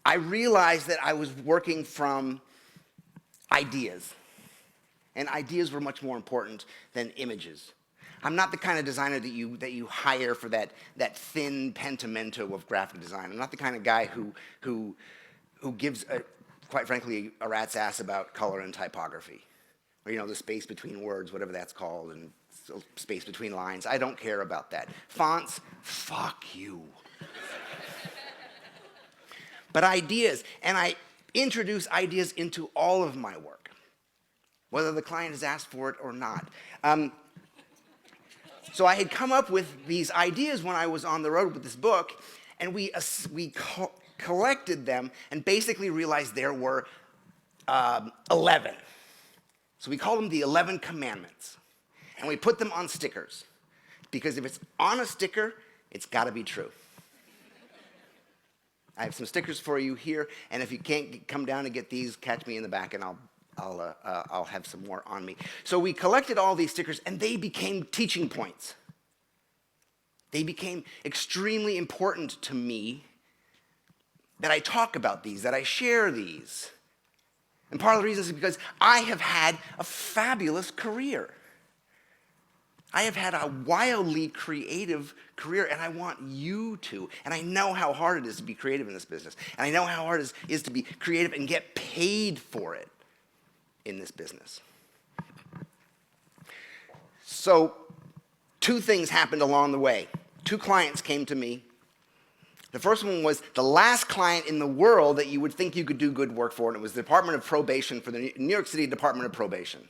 I realized that I was working from ideas. And ideas were much more important than images. I'm not the kind of designer that you hire for that thin pentimento of graphic design. I'm not the kind of guy who gives, quite frankly, a rat's ass about color and typography. Or, you know, the space between words, whatever that's called, and space between lines. I don't care about that. Fonts, fuck you. But ideas, and I introduce ideas into all of my work, whether the client has asked for it or not. So I had come up with these ideas when I was on the road with this book, and we collected them and basically realized there were 11. So we call them the 11 Commandments. And we put them on stickers, because if it's on a sticker, it's got to be true. I have some stickers for you here, and if you can't come down and get these, catch me in the back, and I'll have some more on me. So we collected all these stickers, and they became teaching points. They became extremely important to me that I talk about these, that I share these. And part of the reason is because I have had a fabulous career. I have had a wildly creative career, and I want you to. And I know how hard it is to be creative in this business. And I know how hard it is to be creative and get paid for it in this business. So 2 things happened along the way. 2 clients came to me. The first one was the last client in the world that you would think you could do good work for, and it was the Department of Probation for the New York City Department of Probation,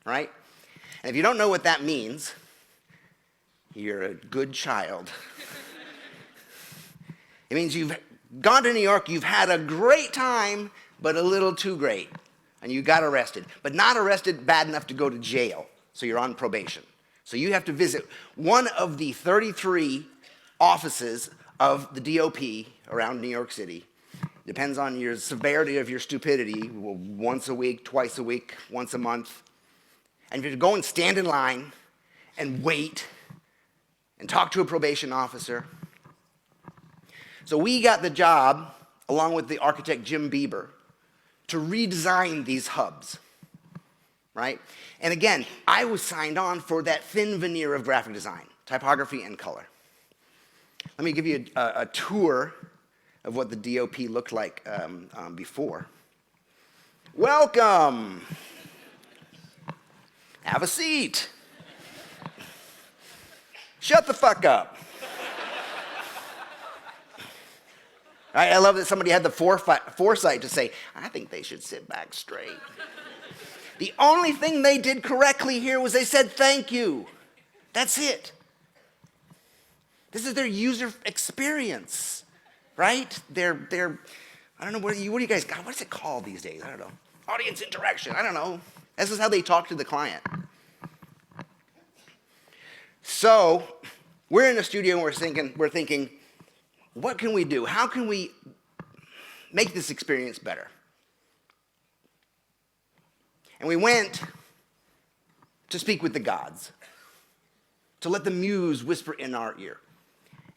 right? And if you don't know what that means, you're a good child. It means you've gone to New York, you've had a great time, but a little too great, and you got arrested. But not arrested bad enough to go to jail, so you're on probation. So you have to visit one of the 33 offices of the DOP around New York City. Depends on your severity of your stupidity, once a week, twice a week, once a month. And you have to go and stand in line and wait and talk to a probation officer. So we got the job, along with the architect Jim Bieber, to redesign these hubs, right? And again, I was signed on for that thin veneer of graphic design, typography and color. Let me give you a tour of what the DOP looked like before. Welcome. Have a seat. Shut the fuck up. Right, I love that somebody had the foresight to say, I think they should sit back straight. The only thing they did correctly here was they said thank you. That's it. This is their user experience, right? They're I don't know, what do you guys got? What's it called these days? I don't know. Audience interaction, I don't know. This is how they talk to the client. So we're in the studio and we're thinking, what can we do? How can we make this experience better? And we went to speak with the gods, to let the muse whisper in our ear.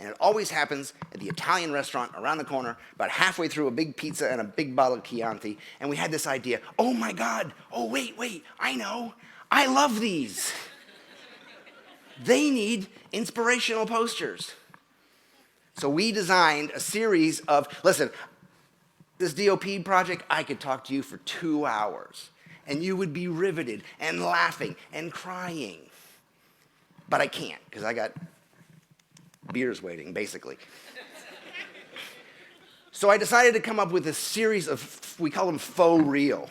And it always happens at the Italian restaurant around the corner, about halfway through a big pizza and a big bottle of Chianti. And we had this idea, oh my God, oh wait, I know, I love these. They need inspirational posters. So we designed a series of, listen, this DOP project, I could talk to you for 2 hours. And you would be riveted and laughing and crying. But I can't, because I got beers waiting, basically. So I decided to come up with a series of, we call them faux real,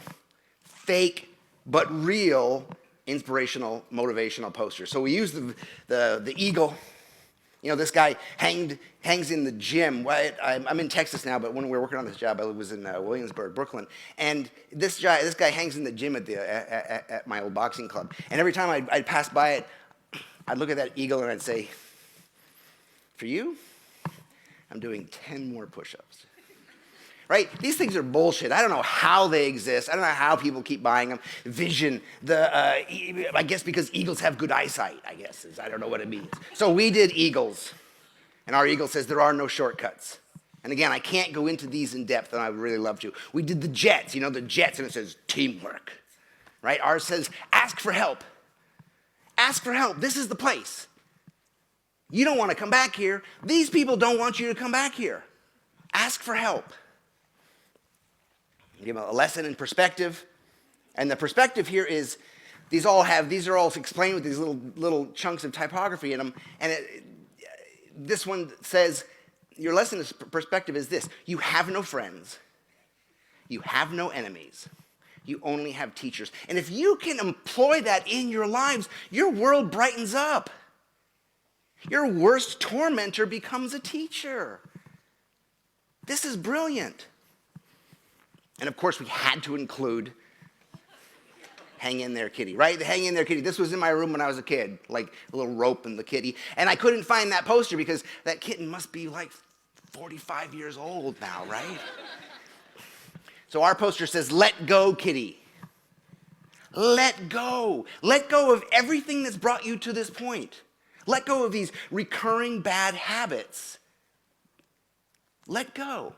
fake but real inspirational, motivational posters. So we used the eagle. You know, this guy hangs in the gym. I'm in Texas now, but when we were working on this job, I was in Williamsburg, Brooklyn. And this guy hangs in the gym at my old boxing club. And every time I'd pass by it, I'd look at that eagle and I'd say, for you, I'm doing 10 more push-ups. Right? These things are bullshit. I don't know how they exist. I don't know how people keep buying them. Vision, I guess because eagles have good eyesight, I don't know what it means. So we did eagles. And our eagle says there are no shortcuts. And again, I can't go into these in depth, and I would really love to. We did the Jets, the Jets, and it says teamwork, right? Ours says ask for help. Ask for help. This is the place. You don't want to come back here. These people don't want you to come back here. Ask for help. Give a lesson in perspective. And the perspective here is, these are all explained with these little chunks of typography in them. And this one says, your lesson in perspective is this: you have no friends. You have no enemies. You only have teachers. And if you can employ that in your lives, your world brightens up. Your worst tormentor becomes a teacher. This is brilliant. And of course, we had to include hang in there, kitty, right? The hang in there, kitty. This was in my room when I was a kid, like a little rope and the kitty. And I couldn't find that poster because that kitten must be like 45 years old now, right? So our poster says, let go, kitty. Let go. Let go of everything that's brought you to this point. Let go of these recurring bad habits. Let go.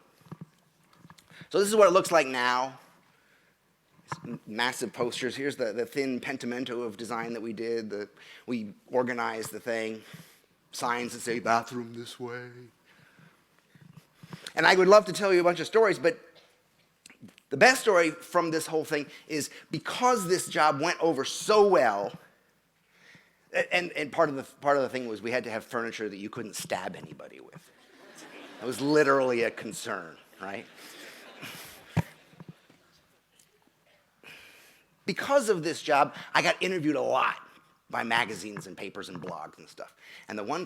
So this is what it looks like now. Massive posters. Here's the thin pentimento of design that we did. We organized the thing. Signs that say bathroom this way. And I would love to tell you a bunch of stories, but the best story from this whole thing is because this job went over so well, and part of the thing was we had to have furniture that you couldn't stab anybody with. That was literally a concern, right? Because of this job, I got interviewed a lot by magazines and papers and blogs and stuff. And the one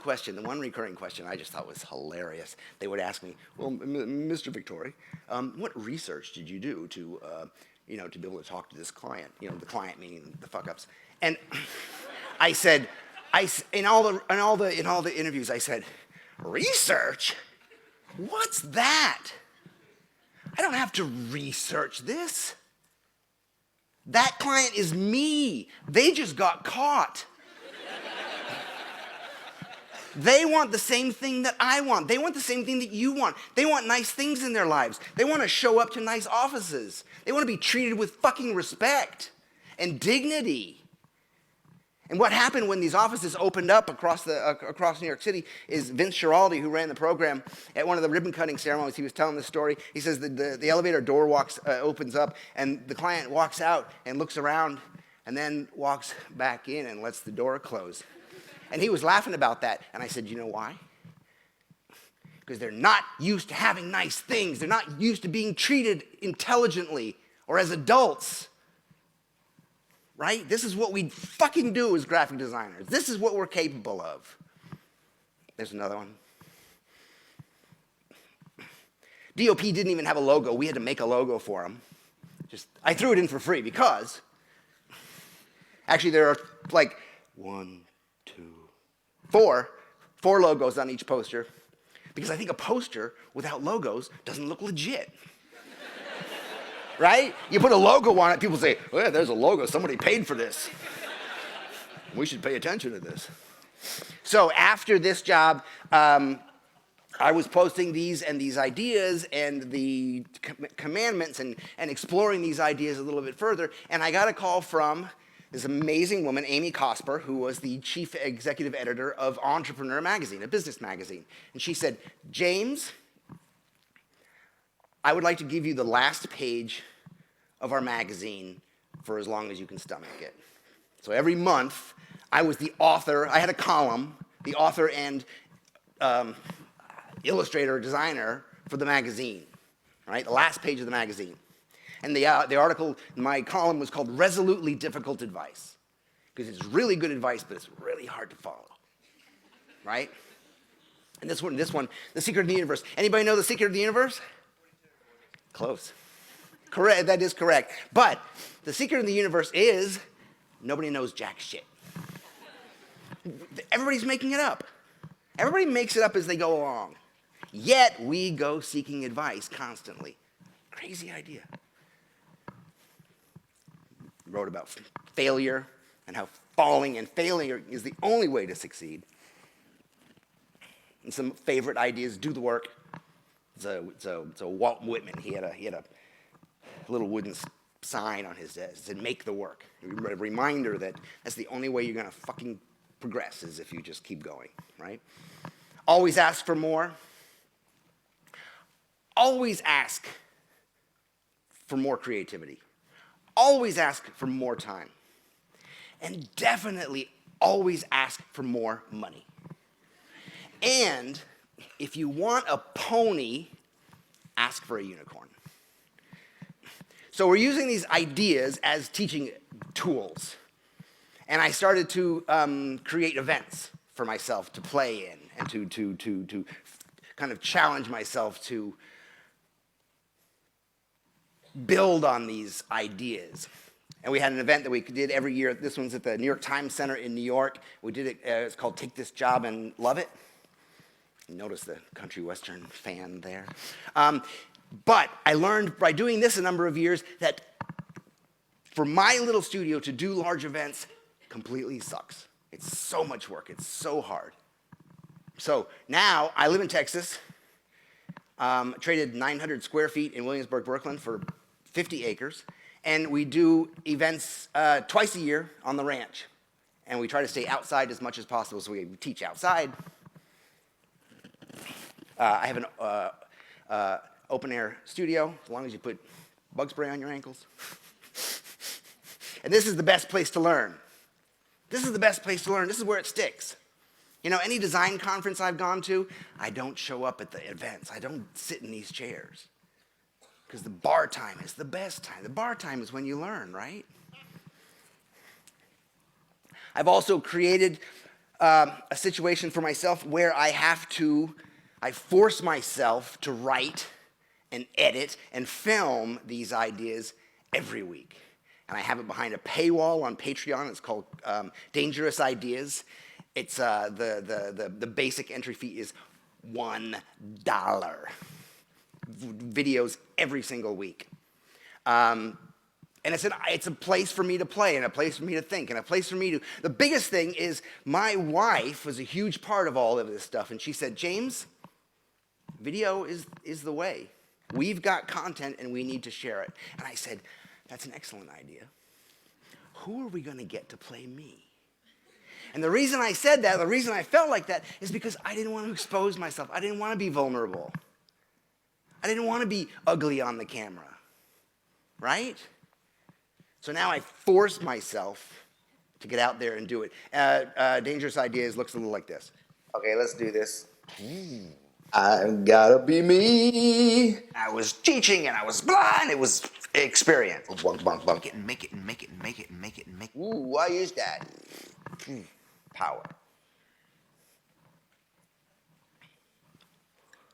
recurring question I just thought was hilarious. They would ask me, well, Mr. Victore, what research did you do to be able to talk to this client? The client meaning the fuck-ups. And I said, in all the interviews, I said, research? What's that? I don't have to research this. That client is me. They just got caught. They want the same thing that I want. They want the same thing that you want. They want nice things in their lives. They want to show up to nice offices. They want to be treated with fucking respect and dignity. And what happened when these offices opened up across New York City is Vince Schiraldi, who ran the program, at one of the ribbon cutting ceremonies, he was telling this story. He says the elevator door opens up, and the client walks out and looks around, and then walks back in and lets the door close. And he was laughing about that, and I said, you know why? Because they're not used to having nice things. They're not used to being treated intelligently or as adults. Right? This is what we fucking do as graphic designers. This is what we're capable of. There's another one. DOP didn't even have a logo. We had to make a logo for them. I threw it in for free because actually there are like 4 logos on each poster, because I think a poster without logos doesn't look legit. Right? You put a logo on it, people say, well, there's a logo. Somebody paid for this. We should pay attention to this. So after this job, I was posting these ideas and the commandments and exploring these ideas a little bit further. And I got a call from this amazing woman, Amy Cosper, who was the chief executive editor of Entrepreneur magazine, a business magazine. And she said, James, I would like to give you the last page of our magazine for as long as you can stomach it. So every month, I was the author. I had a column, the author and illustrator, designer for the magazine, right? The last page of the magazine. And the article, my column was called Resolutely Difficult Advice, because it's really good advice, but it's really hard to follow, right? And this one, The Secret of the Universe. Anybody know The Secret of the Universe? Close. Correct, that is correct. But the secret of the universe is nobody knows jack shit. Everybody's making it up. Everybody makes it up as they go along. Yet we go seeking advice constantly. Crazy idea. Wrote about failure and how falling and failure is the only way to succeed. And some favorite ideas: do the work, It's a Walt Whitman. He had a little wooden sign on his desk that said, "Make the work." A reminder that that's the only way you're gonna fucking progress is if you just keep going, right? Always ask for more. Always ask for more creativity. Always ask for more time. And definitely always ask for more money. And if you want a pony, ask for a unicorn. So we're using these ideas as teaching tools. And I started to create events for myself to play in and to kind of challenge myself to build on these ideas. And we had an event that we did every year. This one's at the New York Times Center in New York. We did it, it's called Take This Job and Love It. Notice the country western fan there. But I learned by doing this a number of years that for my little studio to do large events completely sucks. It's so much work. It's so hard. So now I live in Texas. Traded 900 square feet in Williamsburg, Brooklyn for 50 acres. And we do events twice a year on the ranch. And we try to stay outside as much as possible, so we teach outside. I have an open air studio, as long as you put bug spray on your ankles. And this is the best place to learn. This is the best place to learn. This is where it sticks. You know, any design conference I've gone to, I don't show up at the events. I don't sit in these chairs. Because the bar time is the best time. The bar time is when you learn, right? I've also created a situation for myself where I force myself to write and edit and film these ideas every week. And I have it behind a paywall on Patreon. It's called Dangerous Ideas. It's the basic entry fee is $1. Videos every single week. And it's a place for me to play and a place for me to think and a place for me to... The biggest thing is my wife was a huge part of all of this stuff. And she said, James, video is the way. We've got content and we need to share it. And I said, that's an excellent idea. Who are we going to get to play me? And the reason I said that, the reason I felt like that, is because I didn't want to expose myself. I didn't want to be vulnerable. I didn't want to be ugly on the camera, right? So now I force myself to get out there and do it. Dangerous Ideas looks a little like this. Okay, let's do this. I gotta be me. I was teaching and I was blind. It was experience. Bunk, bunk, bunk it and make it and make it and make it and make it and make it. Ooh, why is that? Power.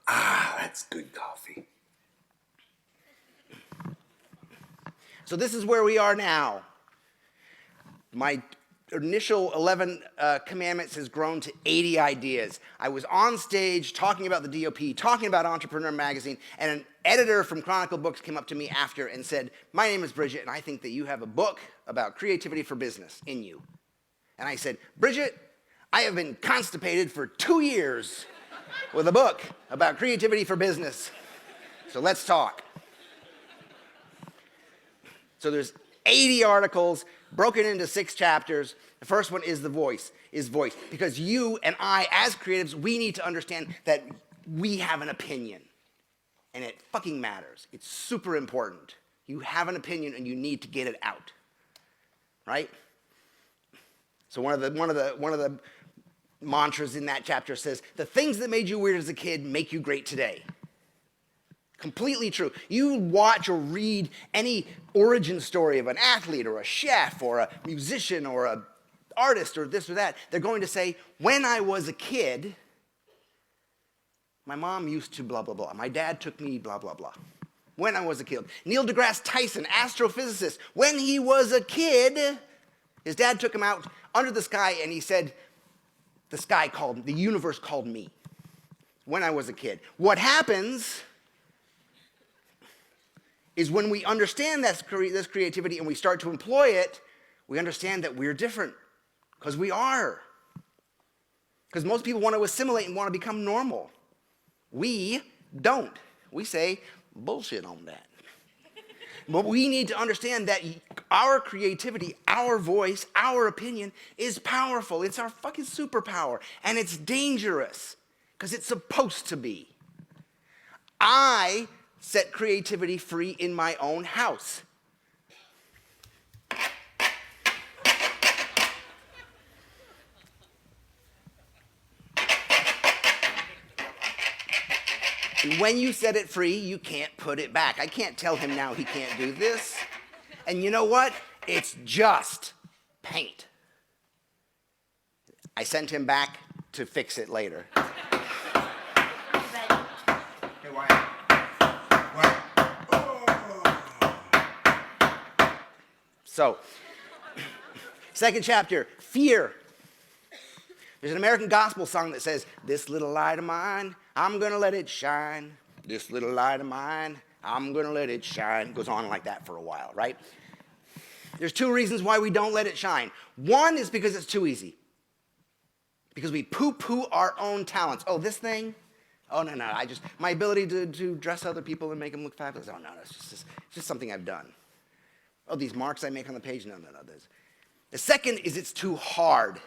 Ah, that's good coffee. So this is where we are now. My initial 11 commandments has grown to 80 ideas. I was on stage talking about the DOP, talking about Entrepreneur Magazine, and an editor from Chronicle Books came up to me after and said, my name is Bridget, and I think that you have a book about creativity for business in you. And I said, Bridget, I have been constipated for 2 years with a book about creativity for business. So let's talk. So there's 80 articles broken into 6 chapters. The first one is voice. Because you and I, as creatives, we need to understand that we have an opinion. And it fucking matters. It's super important. You have an opinion and you need to get it out. Right? So one of the mantras in that chapter says, the things that made you weird as a kid make you great today. Completely true. You watch or read any origin story of an athlete or a chef or a musician or an artist or this or that, they're going to say, when I was a kid, my mom used to blah, blah, blah. My dad took me blah, blah, blah. When I was a kid. Neil deGrasse Tyson, astrophysicist, when he was a kid, his dad took him out under the sky and he said, the universe called me when I was a kid. What happens is when we understand this creativity and we start to employ it, we understand that we're different, because we are. Because most people want to assimilate and want to become normal. We don't. We say bullshit on that. But we need to understand that our creativity, our voice, our opinion is powerful. It's our fucking superpower. And it's dangerous because it's supposed to be. I set creativity free in my own house. And when you set it free, you can't put it back. I can't tell him now he can't do this. And you know what? It's just paint. I sent him back to fix it later. Hey, Wyatt. So, second chapter, fear. There's an American gospel song that says, this little light of mine, I'm gonna let it shine. This little light of mine, I'm gonna let it shine. It goes on like that for a while, right? There's two reasons why we don't let it shine. One is because it's too easy. Because we poo-poo our own talents. Oh, this thing? Oh, no, my ability to dress other people and make them look fabulous. Oh, no, it's just something I've done. Oh, these marks I make on the page? No. The second is it's too hard.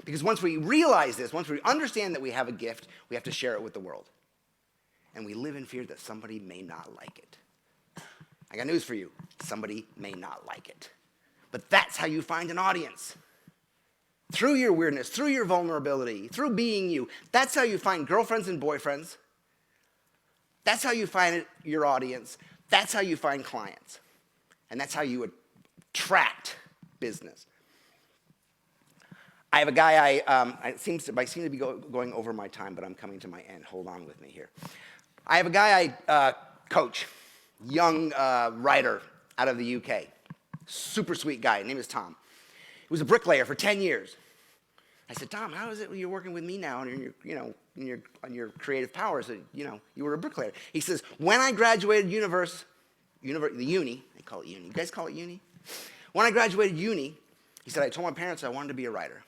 Because once we realize this, once we understand that we have a gift, we have to share it with the world. And we live in fear that somebody may not like it. I got news for you. Somebody may not like it. But that's how you find an audience. Through your weirdness, through your vulnerability, through being you. That's how you find girlfriends and boyfriends. That's how you find your audience. That's how you find clients. And that's how you attract business. I have a guy, I seem to be going over my time, but I'm coming to my end. Hold on with me here. I have a guy I coach, young writer out of the UK. Super sweet guy. His name is Tom. He was a bricklayer for 10 years. I said, Tom, how is it when you're working with me now and you're, on your creative powers that, you were a bricklayer? He says, when I graduated the uni, they call it uni. You guys call it uni? When I graduated uni, he said, I told my parents I wanted to be a writer.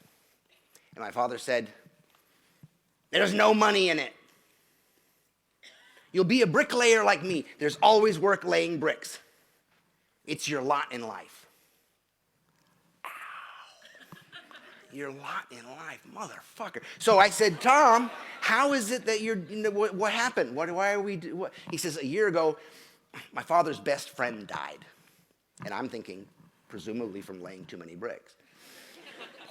And my father said, there's no money in it. You'll be a bricklayer like me. There's always work laying bricks. It's your lot in life. Ow. Your lot in life, motherfucker. So I said, Tom, how is it that what happened? Why are we He says, a year ago, my father's best friend died. And I'm thinking, presumably from laying too many bricks.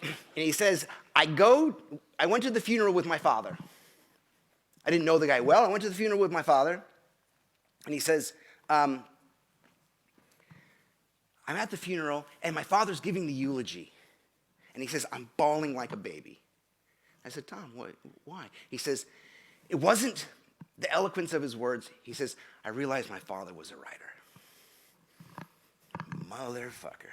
And he says, I went to the funeral with my father. I didn't know the guy well. I went to the funeral with my father. And he says, I'm at the funeral, and my father's giving the eulogy. And he says, I'm bawling like a baby. I said, Tom, why? He says, it wasn't the eloquence of his words. He says, I realized my father was a writer. Motherfucker.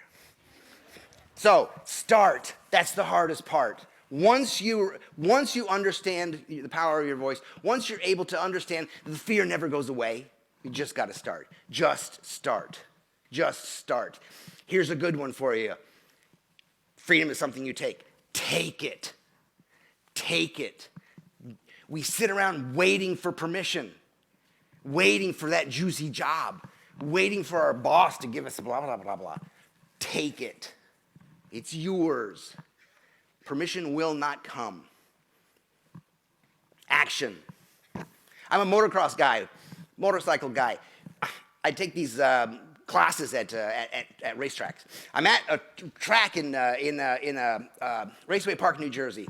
So, start. That's the hardest part. Once you understand the power of your voice, once you're able to understand the fear never goes away, you just got to start. Just start. Just start. Here's a good one for you. Freedom is something you take. Take it. Take it. We sit around waiting for permission, waiting for that juicy job, waiting for our boss to give us blah, blah, blah, blah. Take it. It's yours. Permission will not come. Action. I'm a motorcycle guy. I take these classes at racetracks. I'm at a track in Raceway Park, New Jersey.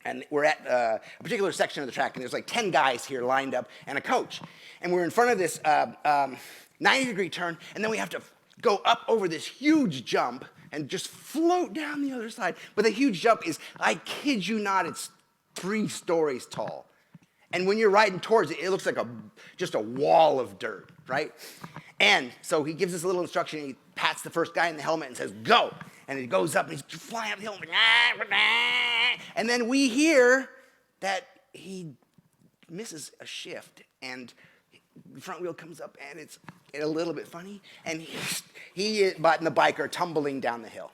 And we're at a particular section of the track, and there's like 10 guys here lined up and a coach. And we're in front of this 90-degree turn, and then we have to go up over this huge jump and just float down the other side. But the huge jump is, I kid you not, it's 3 stories tall. And when you're riding towards it, it looks like just a wall of dirt, right? And so he gives us a little instruction, and he pats the first guy in the helmet and says, go. And he goes up, and he's flying up the hill. And then we hear that he misses a shift, and the front wheel comes up, and it's a little bit funny. And he and the bike are tumbling down the hill.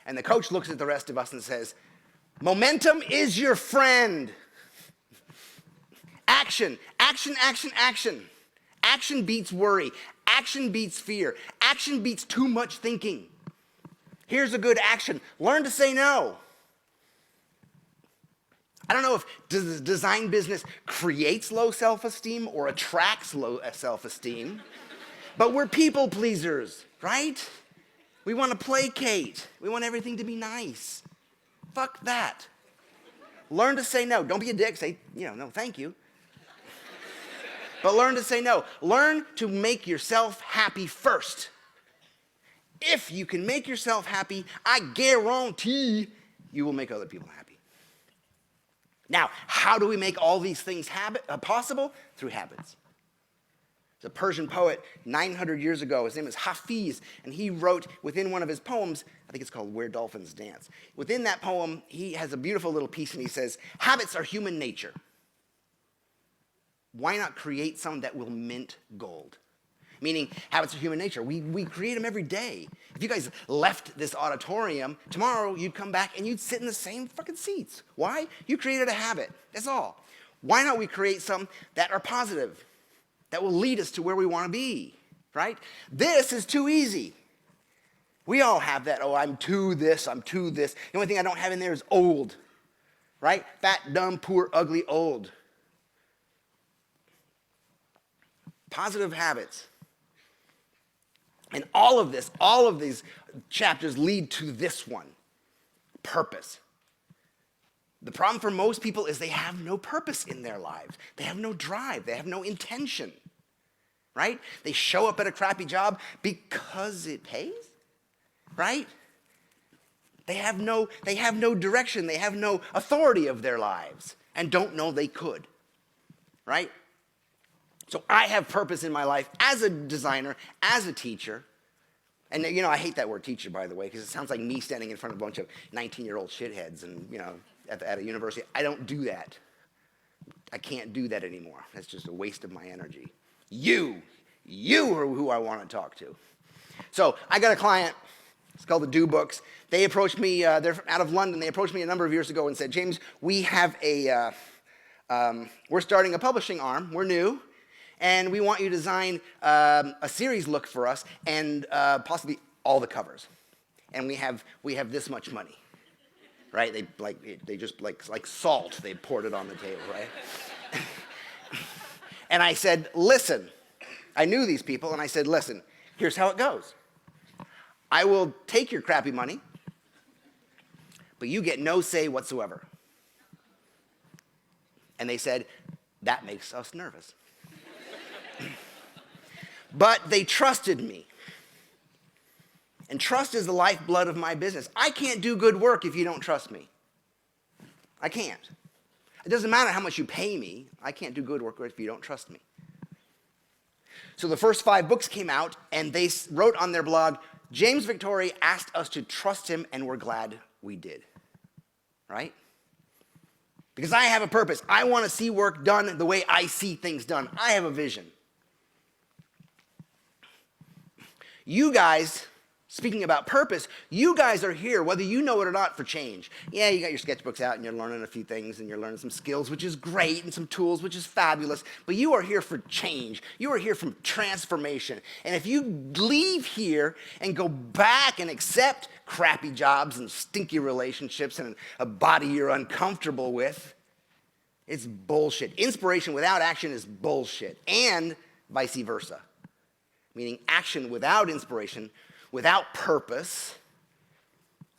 And the coach looks at the rest of us and says, momentum is your friend. Action. Action, action, action. Action beats worry. Action beats fear. Action beats too much thinking. Here's a good action. Learn to say no. I don't know if the design business creates low self-esteem or attracts low self-esteem, but we're people pleasers, right? We want to placate. We want everything to be nice. Fuck that. Learn to say no. Don't be a dick. Say, no, thank you. But learn to say no. Learn to make yourself happy first. If you can make yourself happy, I guarantee you will make other people happy. Now, how do we make all these things possible? Through habits. The Persian poet 900 years ago, his name is Hafiz, and he wrote within one of his poems, I think it's called Where Dolphins Dance. Within that poem, he has a beautiful little piece, and he says, habits are human nature. Why not create some that will mint gold? Meaning, habits are human nature. We create them every day. If you guys left this auditorium, tomorrow you'd come back and you'd sit in the same fucking seats. Why? You created a habit. That's all. Why not we create some that are positive, that will lead us to where we want to be, right? This is too easy. We all have that, I'm too this, I'm too this. The only thing I don't have in there is old, right? Fat, dumb, poor, ugly, old. Positive habits. And all of these chapters lead to this one, purpose. The problem for most people is they have no purpose in their lives. They have no drive. They have no intention, right? They show up at a crappy job because it pays, right? They have no direction. They have no authority of their lives and don't know they could, right? So I have purpose in my life as a designer, as a teacher. And I hate that word teacher, by the way, because it sounds like me standing in front of a bunch of 19-year-old shitheads and, at a university. I don't do that. I can't do that anymore. That's just a waste of my energy. You are who I want to talk to. So I got a client. It's called the Do Books. They approached me. They're out of London. They approached me a number of years ago and said, James, we have we're starting a publishing arm. We're new. And we want you to design a series look for us and possibly all the covers. And we have this much money, right? They just like salt. They poured it on the table, right? And I said, listen. I knew these people, and I said, listen. Here's how it goes. I will take your crappy money, but you get no say whatsoever. And they said, that makes us nervous. But they trusted me. And trust is the lifeblood of my business. I can't do good work if you don't trust me. I can't. It doesn't matter how much you pay me. I can't do good work if you don't trust me. So the first 5 books came out, and they wrote on their blog, James Victore asked us to trust him, and we're glad we did. Right? Because I have a purpose. I want to see work done the way I see things done. I have a vision. You guys, speaking about purpose, you guys are here, whether you know it or not, for change. Yeah, you got your sketchbooks out and you're learning a few things and you're learning some skills, which is great, and some tools, which is fabulous. But you are here for change. You are here for transformation. And if you leave here and go back and accept crappy jobs and stinky relationships and a body you're uncomfortable with, it's bullshit. Inspiration without action is bullshit, and vice versa. Meaning action without inspiration, without purpose,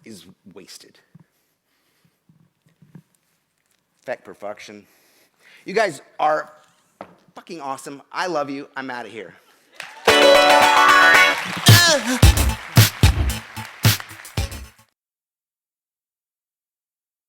is wasted. Effect perfection. You guys are fucking awesome. I love you. I'm out of here.